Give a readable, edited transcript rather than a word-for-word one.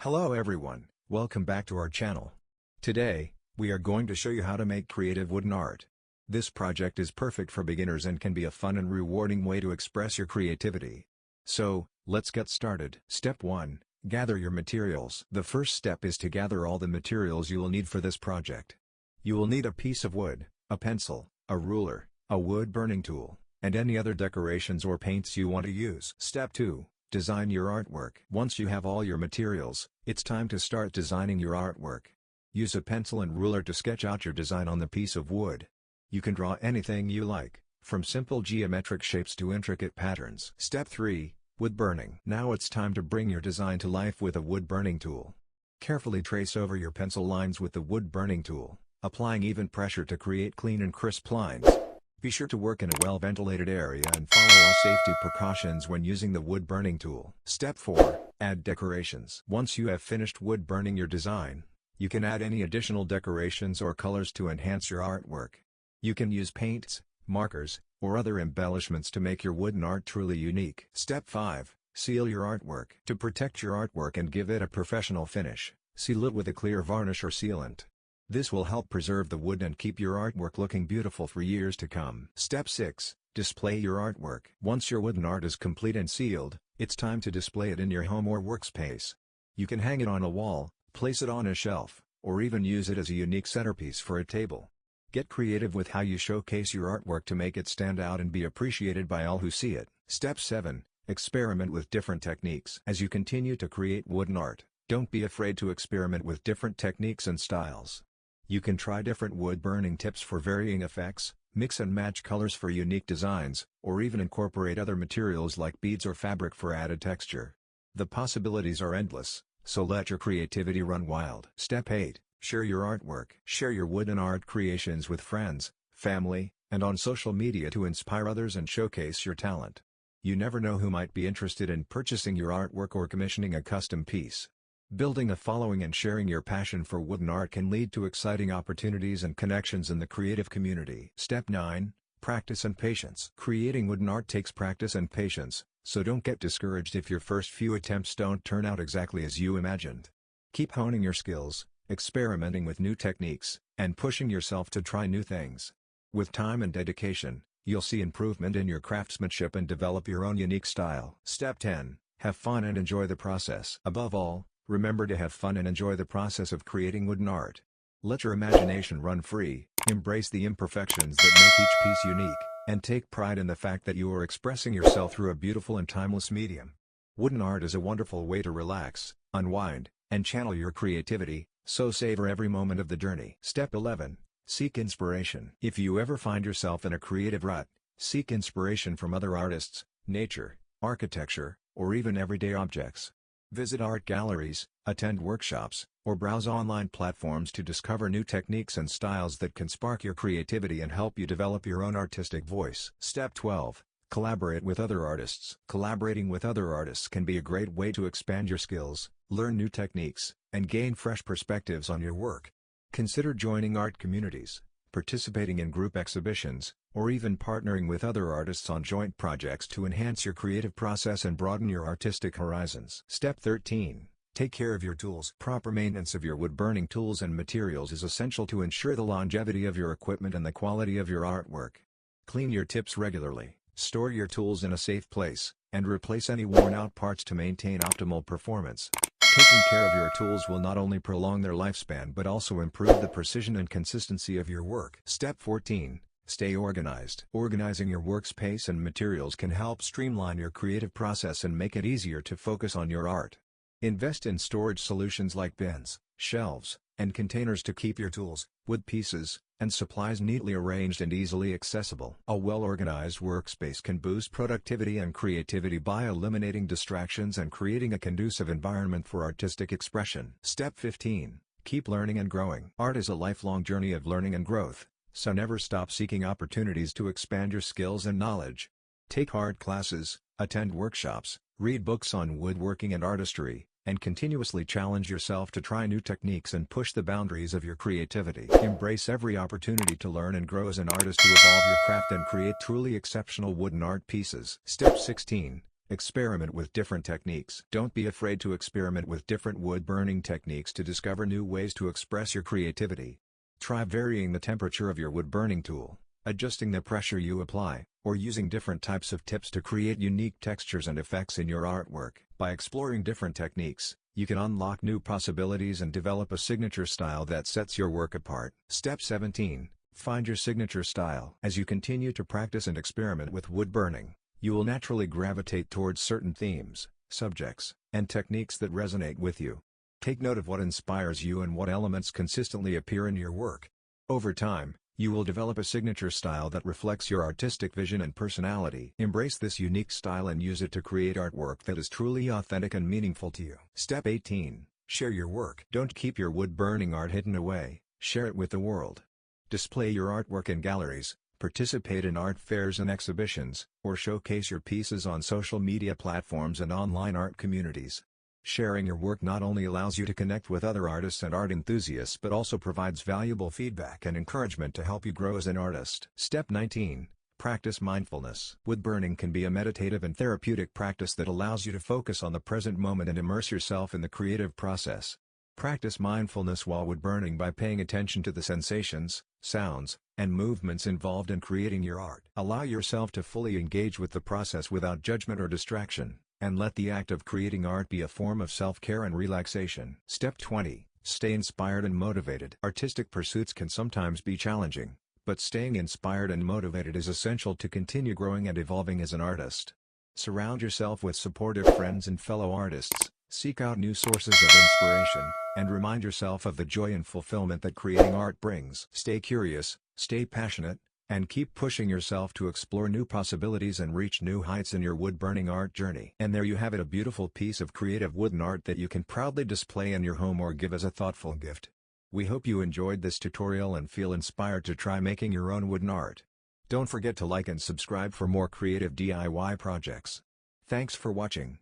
Hello everyone, welcome back to our channel. Today, we are going to show you how to make creative wooden art. This project is perfect for beginners and can be a fun and rewarding way to express your creativity. So, let's get started. Step 1. Gather your materials. The first step is to gather all the materials you will need for this project. You will need a piece of wood, a pencil, a ruler, a wood burning tool, and any other decorations or paints you want to use. Step 2. Design your artwork. Once you have all your materials, it's time to start designing your artwork. Use a pencil and ruler to sketch out your design on the piece of wood. You can draw anything you like, from simple geometric shapes to intricate patterns. Step 3. Wood burning. Now it's time to bring your design to life with a wood burning tool. Carefully trace over your pencil lines with the wood burning tool, applying even pressure to create clean and crisp lines. Be sure to work in a well-ventilated area and follow all safety precautions when using the wood burning tool. Step 4. Add decorations. Once you have finished wood burning your design, you can add any additional decorations or colors to enhance your artwork. You can use paints, markers, or other embellishments to make your wooden art truly unique. Step 5. Seal your artwork. To protect your artwork and give it a professional finish, seal it with a clear varnish or sealant. This will help preserve the wood and keep your artwork looking beautiful for years to come. Step 6. Display your artwork. Once your wooden art is complete and sealed, it's time to display it in your home or workspace. You can hang it on a wall, place it on a shelf, or even use it as a unique centerpiece for a table. Get creative with how you showcase your artwork to make it stand out and be appreciated by all who see it. Step 7. Experiment with different techniques. As you continue to create wooden art, don't be afraid to experiment with different techniques and styles. You can try different wood burning tips for varying effects, mix and match colors for unique designs, or even incorporate other materials like beads or fabric for added texture. The possibilities are endless, so let your creativity run wild. Step 8. Share your artwork. Share your wooden art creations with friends, family, and on social media to inspire others and showcase your talent. You never know who might be interested in purchasing your artwork or commissioning a custom piece. Building a following and sharing your passion for wooden art can lead to exciting opportunities and connections in the creative community. Step 9. Practice and patience. Creating wooden art takes practice and patience, so don't get discouraged if your first few attempts don't turn out exactly as you imagined. Keep honing your skills, experimenting with new techniques, and pushing yourself to try new things. With time and dedication, you'll see improvement in your craftsmanship and develop your own unique style. Step 10. Have fun and enjoy the process. Above all, remember to have fun and enjoy the process of creating wooden art. Let your imagination run free, embrace the imperfections that make each piece unique, and take pride in the fact that you are expressing yourself through a beautiful and timeless medium. Wooden art is a wonderful way to relax, unwind, and channel your creativity, so savor every moment of the journey. Step 11. Seek inspiration. If you ever find yourself in a creative rut, seek inspiration from other artists, nature, architecture, or even everyday objects. Visit art galleries, attend workshops, or browse online platforms to discover new techniques and styles that can spark your creativity and help you develop your own artistic voice. Step 12. Collaborate with other artists. Collaborating with other artists can be a great way to expand your skills, learn new techniques, and gain fresh perspectives on your work. Consider joining art communities, participating in group exhibitions, or even partnering with other artists on joint projects to enhance your creative process and broaden your artistic horizons. Step 13. Take care of your tools. Proper maintenance of your wood-burning tools and materials is essential to ensure the longevity of your equipment and the quality of your artwork. Clean your tips regularly, store your tools in a safe place, and replace any worn-out parts to maintain optimal performance. Taking care of your tools will not only prolong their lifespan but also improve the precision and consistency of your work. Step 14. Stay organized. Organizing your workspace and materials can help streamline your creative process and make it easier to focus on your art. Invest in storage solutions like bins, shelves, and containers to keep your tools, wood pieces, and supplies neatly arranged and easily accessible. A well-organized workspace can boost productivity and creativity by eliminating distractions and creating a conducive environment for artistic expression. Step 15. Keep learning and growing. Art is a lifelong journey of learning and growth, so never stop seeking opportunities to expand your skills and knowledge. Take art classes, attend workshops, read books on woodworking and artistry, and continuously challenge yourself to try new techniques and push the boundaries of your creativity. Embrace every opportunity to learn and grow as an artist to evolve your craft and create truly exceptional wooden art pieces. Step 16. Experiment with different techniques. Don't be afraid to experiment with different wood burning techniques to discover new ways to express your creativity. Try varying the temperature of your wood burning tool, adjusting the pressure you apply, or using different types of tips to create unique textures and effects in your artwork. By exploring different techniques, you can unlock new possibilities and develop a signature style that sets your work apart. Step 17. Find your signature style. As you continue to practice and experiment with wood burning, you will naturally gravitate towards certain themes, subjects, and techniques that resonate with you. Take note of what inspires you and what elements consistently appear in your work. Over time, you will develop a signature style that reflects your artistic vision and personality. Embrace this unique style and use it to create artwork that is truly authentic and meaningful to you. Step 18. Share your work. Don't keep your wood-burning art hidden away, share it with the world. Display your artwork in galleries, participate in art fairs and exhibitions, or showcase your pieces on social media platforms and online art communities. Sharing your work not only allows you to connect with other artists and art enthusiasts but also provides valuable feedback and encouragement to help you grow as an artist. Step 19. Practice mindfulness. Wood burning can be a meditative and therapeutic practice that allows you to focus on the present moment and immerse yourself in the creative process. Practice mindfulness while wood burning by paying attention to the sensations, sounds, and movements involved in creating your art. Allow yourself to fully engage with the process without judgment or distraction, and let the act of creating art be a form of self-care and relaxation. Step 20. Stay inspired and motivated. Artistic pursuits can sometimes be challenging, but staying inspired and motivated is essential to continue growing and evolving as an artist. Surround yourself with supportive friends and fellow artists, seek out new sources of inspiration, and remind yourself of the joy and fulfillment that creating art brings. Stay curious, stay passionate, and keep pushing yourself to explore new possibilities and reach new heights in your wood-burning art journey. And there you have it, a beautiful piece of creative wooden art that you can proudly display in your home or give as a thoughtful gift. We hope you enjoyed this tutorial and feel inspired to try making your own wooden art. Don't forget to like and subscribe for more creative DIY projects. Thanks for watching.